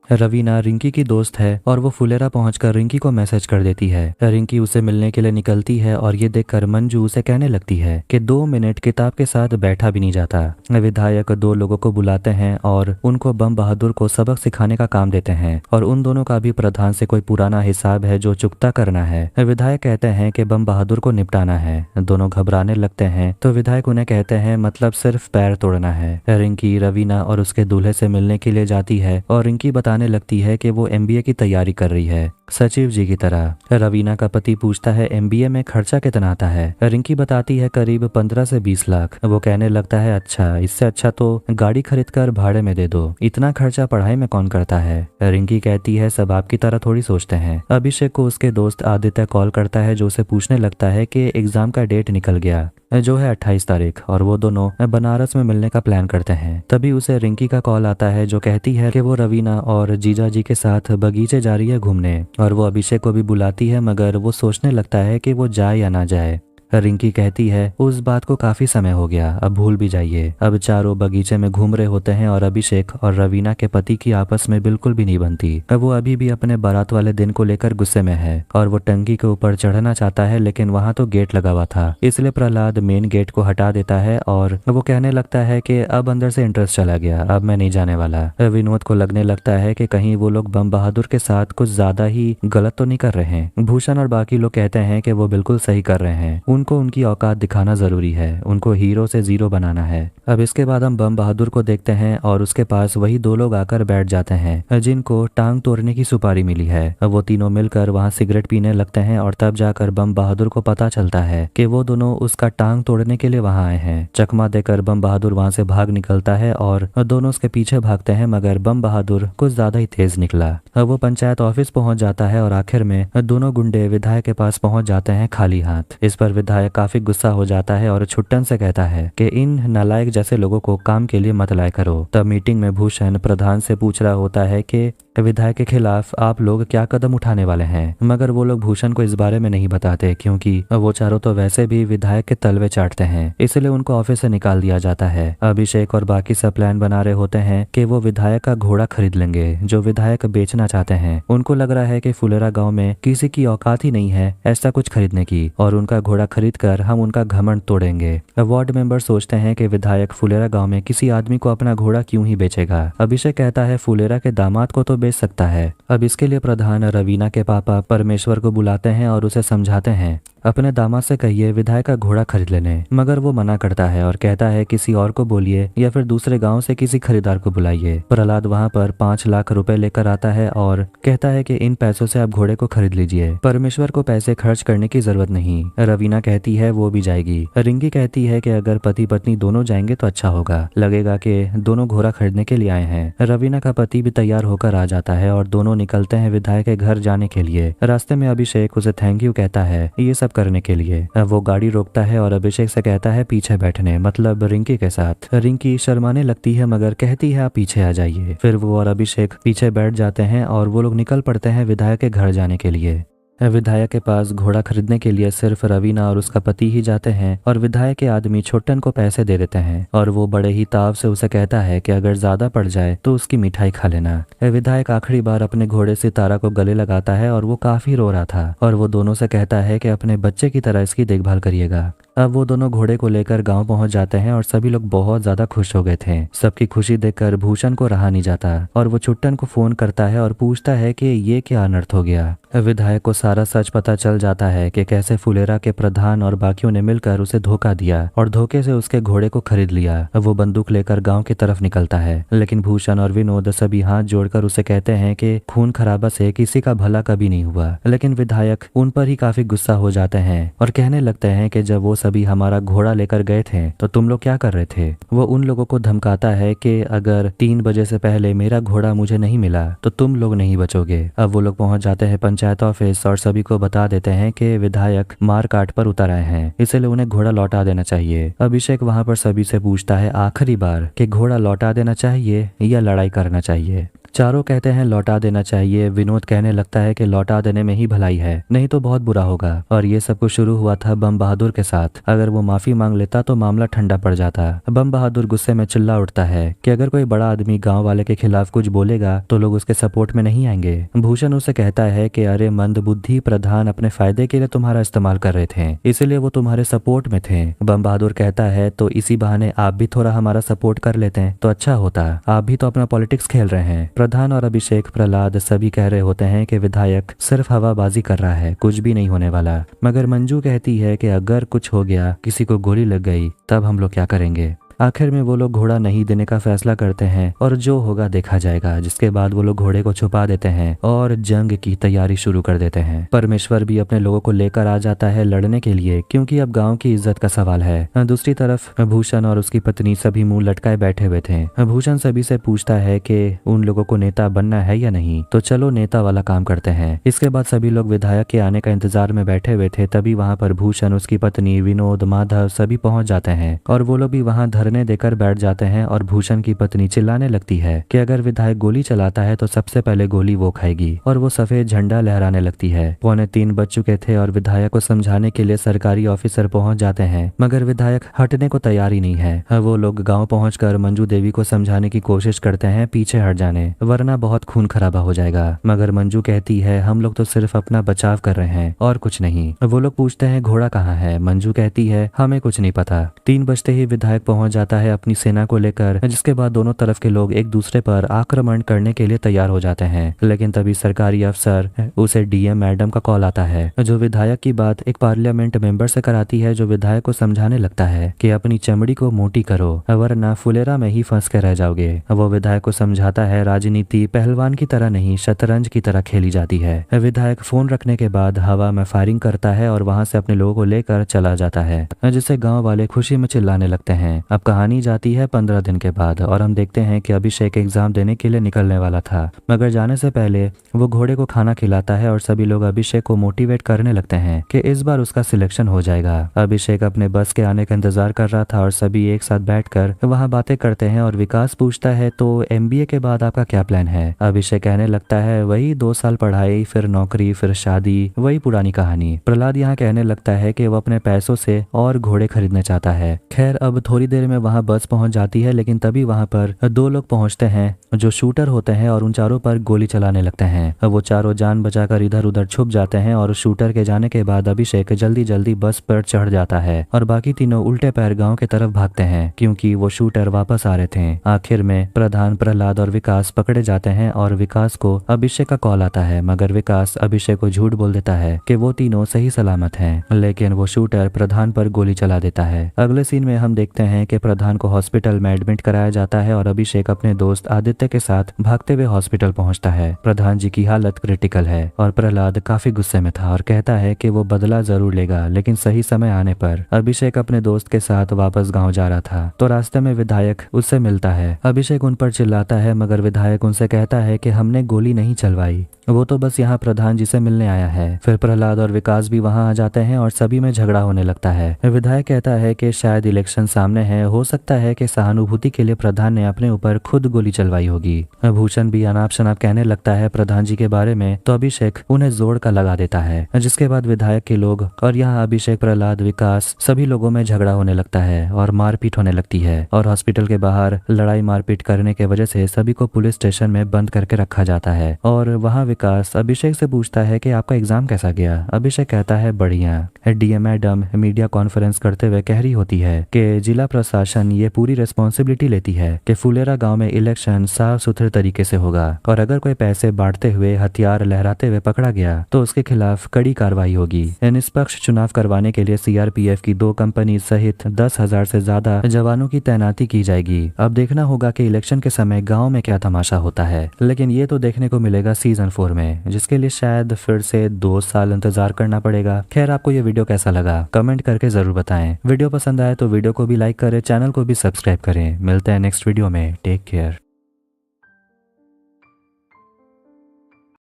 रवीना रिंकी की दोस्त है और वो फुलेरा पहुंचकर रिंकी को मैसेज कर देती है। रिंकी उसे मिलने के लिए निकलती है और ये देखकर मंजू उसे कहने लगती है कि 2 मिनट किताब के साथ बैठा भी नहीं जाता। विधायक 2 लोगों को बुलाते हैं और उनको बम बहादुर को सबक सिखाने का काम देते हैं और उन दोनों का भी प्रधान से कोई पुराना हिसाब है जो चुकता करना है। विधायक कहते हैं कि बम बहादुर को निपटाना है। दोनों घबराने लगते हैं तो विधायक उन्हें कहते हैं मतलब सिर्फ पैर तोड़ना है। रिंकी रवीना और उसके दूल्हे से मिलने के लिए जाती है और रिंकी बताने लगती है कि वो एमबीए की तैयारी कर रही है, सचिव जी की तरह। रवीना का पति पूछता है एमबीए में खर्चा कितना आता है? रिंकी बताती है करीब 15 से 20 लाख। वो कहने लगता है अच्छा, इससे अच्छा तो गाड़ी खरीद कर भाड़े में दे दो, इतना खर्चा पढ़ाई में कौन करता है? रिंकी कहती है सब आपकी तरह थोड़ी सोचते हैं। अभिषेक को उसके दोस्त आदित्य कॉल करता है जो उसे पूछने लगता है कि एग्जाम का डेट निकल गया जो है 28 तारीख और वो दोनों बनारस में मिलने का प्लान करते हैं। तभी उसे रिंकी का कॉल आता है जो कहती है कि वो रवीना और जीजा जी के साथ बगीचे जा रही है घूमने और वो अभिषेक को भी बुलाती है मगर वो सोचने लगता है कि वो जाए या ना जाए। रिंकी कहती है उस बात को काफी समय हो गया, अब भूल भी जाइए। अब चारों बगीचे में घूम रहे होते हैं और अभिषेक और रवीना के पति की आपस में बिल्कुल भी नहीं बनती। वो अभी भी अपने बारात वाले दिन को लेकर गुस्से में है और वो टंकी के ऊपर चढ़ना चाहता है लेकिन वहां तो गेट लगा हुआ था, इसलिए प्रहलाद मेन गेट को हटा देता है और वो कहने लगता है कि अब अंदर से इंटरेस्ट चला गया, अब मैं नहीं जाने वाला। विनोद को लगने लगता है कि कहीं वो लोग बम बहादुर के साथ कुछ ज्यादा ही गलत तो नहीं कर रहे हैं। भूषण और बाकी लोग कहते हैं कि वो बिल्कुल सही कर रहे हैं, उनको उनकी औकात दिखाना जरूरी है, उनको हीरो से जीरो बनाना है। अब इसके बाद हम बम बहादुर को देखते हैं और उसके पास वही 2 लोग आकर बैठ जाते हैं जिनको टांग तोड़ने की सुपारी मिली है। अब वो तीनों मिलकर वहां सिगरेट पीने लगते हैं और तब जाकर बम बहादुर को पता चलता है कि वो दोनों उसका टांग तोड़ने के लिए वहां आए हैं। चकमा देकर बम बहादुर वहां से भाग निकलता है और दोनों उसके पीछे भागते हैं मगर बम बहादुर कुछ ज्यादा ही तेज निकला। अब वो पंचायत ऑफिस पहुंच जाता है और आखिर में दोनों गुंडे विधायक के पास पहुंच जाते हैं खाली हाथ। इस पर विधायक काफी गुस्सा हो जाता है और छुट्टन से कहता है कि इन नालायक जैसे लोगों को काम के लिए मत लाया करो। तब मीटिंग में भूषण प्रधान से पूछ रहा होता है कि विधायक के खिलाफ आप लोग क्या कदम उठाने वाले हैं, मगर वो लोग भूषण को इस बारे में नहीं बताते क्योंकि वो चारों तो वैसे भी विधायक के तलवे चाटते हैं, इसलिए उनको ऑफिस से निकाल दिया जाता है। अभिषेक और बाकी सब प्लान बना रहे होते हैं कि वो विधायक का घोड़ा खरीद लेंगे जो विधायक बेचना चाहते हैं। उनको लग रहा है कि फुलेरा गाँव में किसी की औकात ही नहीं है ऐसा कुछ खरीदने की और उनका घोड़ा खरीद कर हम उनका घमंड तोड़ेंगे। वार्ड मेंबर सोचते हैं कि विधायक फुलेरा गांव में किसी आदमी को अपना घोड़ा क्यों ही बेचेगा। अभिषेक कहता है फुलेरा के दामाद को तो बेच सकता है। अब इसके लिए प्रधान रवीना के पापा परमेश्वर को बुलाते हैं और उसे समझाते हैं अपने दामाद से कहिए विधायक का घोड़ा खरीद लेने, मगर वो मना करता है और कहता है किसी और को बोलिए या फिर दूसरे गांव से किसी खरीदार को बुलाइए। प्रहलाद वहां पर 5 लाख रुपए लेकर आता है और कहता है कि इन पैसों से आप घोड़े को खरीद लीजिए, परमेश्वर को पैसे खर्च करने की जरूरत नहीं। रवीना कहती है वो भी जाएगी। रिंकी कहती है कि अगर पति पत्नी दोनों जाएंगे तो अच्छा होगा, लगेगा कि दोनों घोड़ा खरीदने के लिए आए हैं। रवीना का पति भी तैयार होकर आ जाता है और दोनों निकलते हैं विधायक के घर जाने के लिए। रास्ते में अभिषेक उसे थैंक यू कहता है ये सब करने के लिए। वो गाड़ी रोकता है और अभिषेक से कहता है पीछे बैठने, मतलब रिंकी के साथ। रिंकी शर्माने लगती है मगर कहती है आप पीछे आ जाइए। फिर वो और अभिषेक पीछे बैठ जाते हैं और वो लोग निकल पड़ते हैं विधायक के घर जाने के लिए। विधायक के पास घोड़ा खरीदने के लिए सिर्फ रवीना और उसका पति ही जाते हैं और विधायक के आदमी छोटन को पैसे दे देते हैं और वो बड़े ही ताव से उसे कहता है कि अगर ज्यादा पड़ जाए तो उसकी मिठाई खा लेना। विधायक आखिरी बार अपने घोड़े सितारा को गले लगाता है और वो काफी रो रहा था और वो दोनों से कहता है कि अपने बच्चे की तरह इसकी देखभाल करिएगा। अब वो दोनों घोड़े को लेकर गांव पहुंच जाते हैं और सभी लोग बहुत ज्यादा खुश हो गए थे। सबकी खुशी देखकर भूषण को रहा नहीं जाता और वो छुट्टन को फोन करता है और पूछता है कि ये क्या अनर्थ हो गया। विधायक को सारा सच पता चल जाता है कि कैसे फुलेरा के प्रधान और बाकियों ने मिलकर उसे धोखा दिया और धोखे से उसके घोड़े को खरीद लिया। वो बंदूक लेकर गांव की तरफ निकलता है, लेकिन भूषण और विनोद सभी हाथ जोड़कर उसे कहते हैं कि खून खराबा से किसी का भला कभी नहीं हुआ। लेकिन विधायक उन पर ही काफी गुस्सा हो जाते हैं और कहने लगते हैं कि जब वो सभी हमारा घोड़ा लेकर गए थे तो तुम लोग क्या कर रहे थे। वो उन लोगों को धमकाता है कि अगर 3 बजे से पहले मेरा घोड़ा मुझे नहीं मिला तो तुम लोग नहीं बचोगे। अब वो लोग पहुंच जाते हैं पंचायत ऑफिस और सभी को बता देते हैं कि विधायक मार काट पर उतर आए हैं, इसलिए उन्हें घोड़ा लौटा देना चाहिए। अभिषेक वहां पर सभी से पूछता है आखिरी बार कि घोड़ा लौटा देना चाहिए या लड़ाई करना चाहिए। चारों कहते हैं लौटा देना चाहिए। विनोद कहने लगता है कि लौटा देने में ही भलाई है, नहीं तो बहुत बुरा होगा। और ये सब कुछ शुरू हुआ था बम बहादुर के साथ, अगर वो माफी मांग लेता तो मामला ठंडा पड़ जाता। बम बहादुर गुस्से में चिल्ला उठता है कि अगर कोई बड़ा आदमी गांव वाले के खिलाफ कुछ बोलेगा तो लोग उसके सपोर्ट में नहीं आएंगे। भूषण उसे कहता है कि अरे मंदबुद्धि प्रधान अपने फायदे के लिए तुम्हारा इस्तेमाल कर रहे थे, इसीलिए वो तुम्हारे सपोर्ट में थे। बम बहादुर कहता है तो इसी बहाने आप भी थोड़ा हमारा सपोर्ट कर लेते हैं तो अच्छा होता, आप भी तो अपना पॉलिटिक्स खेल रहे हैं। प्रधान और अभिषेक प्रहलाद सभी कह रहे होते हैं कि विधायक सिर्फ हवाबाजी कर रहा है, कुछ भी नहीं होने वाला। मगर मंजू कहती है कि अगर कुछ हो गया, किसी को गोली लग गई, तब हम लोग क्या करेंगे। आखिर में वो लोग घोड़ा नहीं देने का फैसला करते हैं और जो होगा देखा जाएगा। जिसके बाद वो लोग घोड़े को छुपा देते हैं और जंग की तैयारी शुरू कर देते हैं। परमेश्वर भी अपने लोगों को लेकर आ जाता है लड़ने के लिए, क्योंकि अब गांव की इज्जत का सवाल है। दूसरी तरफ भूषण और उसकी पत्नी सभी मुंह लटकाए बैठे हुए थे। भूषण सभी से पूछता है कि उन लोगों को नेता बनना है या नहीं, तो चलो नेता वाला काम करते हैं। इसके बाद सभी लोग विधायक के आने का इंतजार में बैठे हुए थे। तभी वहां पर भूषण, उसकी पत्नी, विनोद, माधव सभी पहुंच जाते हैं और वो लोग भी वहां धरने देकर बैठ जाते हैं। और भूषण की पत्नी चिल्लाने लगती है कि अगर विधायक गोली चलाता है तो सबसे पहले गोली वो खाएगी, और वो सफेद झंडा लहराने लगती है। 2:45 बज चुके थे और विधायक को समझाने के लिए सरकारी ऑफिसर पहुंच जाते हैं, मगर विधायक हटने को तैयार ही नहीं है। वो लोग गाँव पहुंचकर मंजू देवी को समझाने की कोशिश करते हैं पीछे हट जाने, वरना बहुत खून खराबा हो जाएगा। मगर मंजू कहती है हम लोग तो सिर्फ अपना बचाव कर रहे हैं और कुछ नहीं। वो लोग पूछते हैं घोड़ा कहाँ है। मंजू कहती है हमें कुछ नहीं पता। 3 बजते ही विधायक पहुंच जाता है अपनी सेना को लेकर, जिसके बाद दोनों तरफ के लोग एक दूसरे पर आक्रमण करने के लिए तैयार हो जाते हैं। लेकिन तभी सरकारी अफसर, उसे डीएम मैडम का कॉल आता है, जो विधायक की बात एक पार्लियामेंट मेंबर से कराती है, जो विधायक को समझाने लगता है कि अपनी चमड़ी को मोटी करो वरना फुलेरा में ही फंस के रह जाओगे। वो विधायक को समझाता है राजनीति पहलवान की तरह नहीं, शतरंज की तरह खेली जाती है। विधायक फोन रखने के बाद हवा में फायरिंग करता है और वहां से अपने लोगों को लेकर चला जाता है, जिससे गांव वाले खुशी में चिल्लाने लगते हैं। अब कहानी जाती है 15 दिन के बाद और हम देखते हैं कि अभिषेक एग्जाम देने के लिए निकलने वाला था, मगर जाने से पहले वो घोड़े को खाना खिलाता है और सभी लोग अभिषेक को मोटिवेट करने लगते हैं कि इस बार उसका सिलेक्शन हो जाएगा। अभिषेक अपने बस के आने का इंतजार कर रहा था और सभी एक साथ बैठकर वहां बातें करते हैं और विकास पूछता है तो MBA के बाद आपका क्या प्लान है। अभिषेक कहने लगता है वही 2 साल पढ़ाई, फिर नौकरी, फिर शादी, वही पुरानी कहानी। प्रहलाद यहाँ कहने लगता है कि वो अपने पैसों से और घोड़े खरीदना चाहता है। खैर अब थोड़ी देर में में वहां बस पहुंच जाती है, लेकिन तभी वहां पर दो लोग पहुंचते हैं जो शूटर होते हैं और उन चारों पर गोली चलाने लगते हैं। वो चारों जान बचाकर इधर उधर छुप जाते हैं और शूटर के जाने के बाद अभिषेक जल्दी जल्दी बस पर चढ़ जाता है और बाकी तीनों उल्टे पैर गांव की तरफ भागते हैं क्योंकि वो शूटर वापस आ रहे थे। आखिर में प्रधान, प्रहलाद और विकास पकड़े जाते हैं और विकास को अभिषेक का कॉल आता है, मगर विकास अभिषेक को झूठ बोल देता है कि वो तीनों सही सलामत हैं, लेकिन वो शूटर प्रधान पर गोली चला देता है। अगले सीन में हम देखते हैं कि प्रधान को हॉस्पिटल में एडमिट कराया जाता है और अभिषेक अपने दोस्त आदित्य के साथ भागते हुए हॉस्पिटल पहुंचता है। प्रधान जी की हालत क्रिटिकल है और प्रहलाद काफी गुस्से में था और कहता है कि वो बदला जरूर लेगा, लेकिन सही समय आने पर। अभिषेक अपने दोस्त के साथ वापस गाँव जा रहा था तो रास्ते में विधायक उससे मिलता है। अभिषेक उन पर चिल्लाता है, मगर विधायक उनसे कहता है कि हमने गोली नहीं चलवाई, वो तो बस यहाँ प्रधान जी से मिलने आया है। फिर प्रहलाद और विकास भी वहाँ आ जाते हैं और सभी में झगड़ा होने लगता है। विधायक कहता है कि शायद इलेक्शन सामने है, हो सकता है कि सहानुभूति के लिए प्रधान ने अपने ऊपर खुद गोली चलवाई होगी। भूषण भी अनाप शनाप कहने लगता है प्रधान जी के बारे में, तो अभिषेक उन्हें जोड़ का लगा देता है, जिसके बाद विधायक के लोग और यहाँ अभिषेक, प्रहलाद, विकास सभी लोगों में झगड़ा होने लगता है और मारपीट होने लगती है और हॉस्पिटल के बाहर लड़ाई मारपीट करने की वजह से सभी को पुलिस स्टेशन में बंद करके रखा जाता है। और वहाँ विकास अभिषेक से पूछता है कि आपका एग्जाम कैसा गया। अभिषेक कहता है बढ़िया। डीएम मैडम मीडिया कॉन्फ्रेंस करते हुए कह रही होती है कि जिला प्रशासन ये पूरी रिस्पॉन्सिबिलिटी लेती है कि फुलेरा गांव में इलेक्शन साफ सुथरे तरीके से होगा और अगर कोई पैसे बांटते हुए, हथियार लहराते हुए पकड़ा गया तो उसके खिलाफ कड़ी कार्रवाई होगी। निष्पक्ष चुनाव करवाने के लिए सीआरपीएफ की 2 कंपनी सहित 10,000 से ज्यादा जवानों की तैनाती की जाएगी। अब देखना होगा कि इलेक्शन के समय गाँव में क्या तमाशा होता है, लेकिन ये तो देखने को मिलेगा सीजन 4 में, जिसके लिए शायद फिर से 2 साल इंतजार करना पड़ेगा। खैर, आपको ये वीडियो कैसा लगा कमेंट करके जरूर बताएं। वीडियो पसंद आए तो वीडियो को भी लाइक करें, चैनल को भी सब्सक्राइब करें। मिलते हैं नेक्स्ट वीडियो में। Take care.